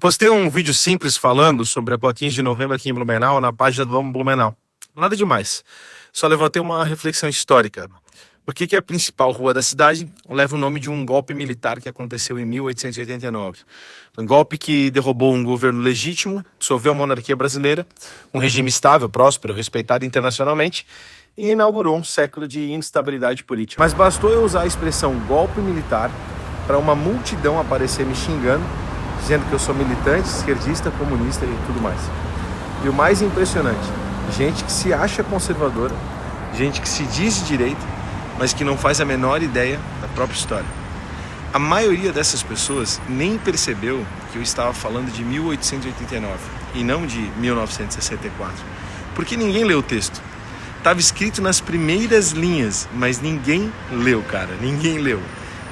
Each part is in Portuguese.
Postei um vídeo simples falando sobre a Boa 15 de novembro aqui em Blumenau, na página do Vamos Blumenau. Nada demais. Só levantei uma reflexão histórica. Por que a principal rua da cidade leva o nome de um golpe militar que aconteceu em 1889? Um golpe que derrubou um governo legítimo, dissolveu a monarquia brasileira, um regime estável, próspero, respeitado internacionalmente, e inaugurou um século de instabilidade política. Mas bastou eu usar a expressão golpe militar para uma multidão aparecer me xingando, dizendo que eu sou militante, esquerdista, comunista e tudo mais. E o mais impressionante, gente que se acha conservadora, gente que se diz de direita, mas que não faz a menor ideia da própria história. A maioria dessas pessoas nem percebeu que eu estava falando de 1889 e não de 1964, porque ninguém leu o texto. Estava escrito nas primeiras linhas, mas ninguém leu, cara, ninguém leu.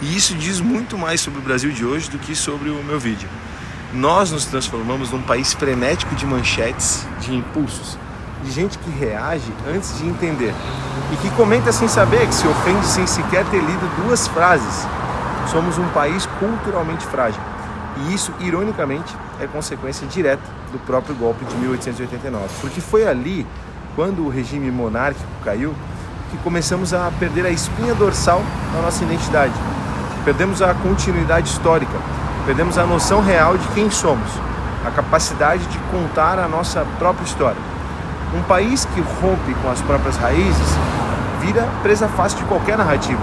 E isso diz muito mais sobre o Brasil de hoje do que sobre o meu vídeo. Nós nos transformamos num país frenético de manchetes, de impulsos, de gente que reage antes de entender e que comenta sem saber, que se ofende sem sequer ter lido duas frases. Somos um país culturalmente frágil e isso, ironicamente, é consequência direta do próprio golpe de 1889, porque foi ali, quando o regime monárquico caiu, que começamos a perder a espinha dorsal da nossa identidade. Perdemos a continuidade histórica, perdemos a noção real de quem somos, a capacidade de contar a nossa própria história. Um país que rompe com as próprias raízes vira presa fácil de qualquer narrativa.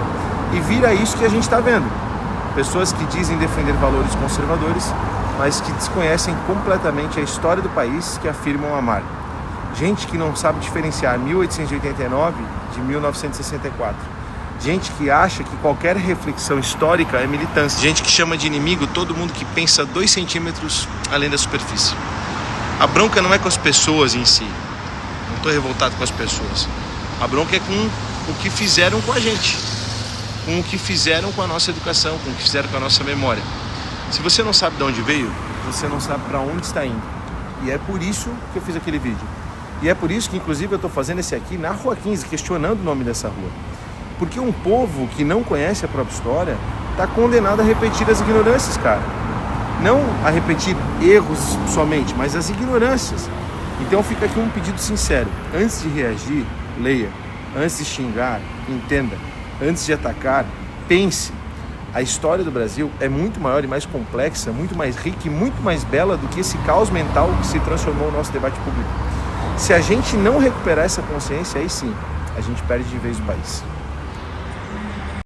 E vira isso que a gente está vendo. Pessoas que dizem defender valores conservadores, mas que desconhecem completamente a história do país que afirmam amar. Gente que não sabe diferenciar 1889 de 1964. Gente que acha que qualquer reflexão histórica é militância. Gente que chama de inimigo todo mundo que pensa 2 centímetros além da superfície. A bronca não é com as pessoas em si. Não estou revoltado com as pessoas. A bronca é com o que fizeram com a gente. Com o que fizeram com a nossa educação, com o que fizeram com a nossa memória. Se você não sabe de onde veio, você não sabe para onde está indo. E é por isso que eu fiz aquele vídeo. E é por isso que, inclusive, eu estou fazendo esse aqui na Rua 15, questionando o nome dessa rua. Porque um povo que não conhece a própria história está condenado a repetir as ignorâncias, cara. Não a repetir erros somente, mas as ignorâncias. Então fica aqui um pedido sincero. Antes de reagir, leia. Antes de xingar, entenda. Antes de atacar, pense. A história do Brasil é muito maior e mais complexa, muito mais rica e muito mais bela do que esse caos mental que se transformou no nosso debate público. Se a gente não recuperar essa consciência, aí sim, a gente perde de vez o país.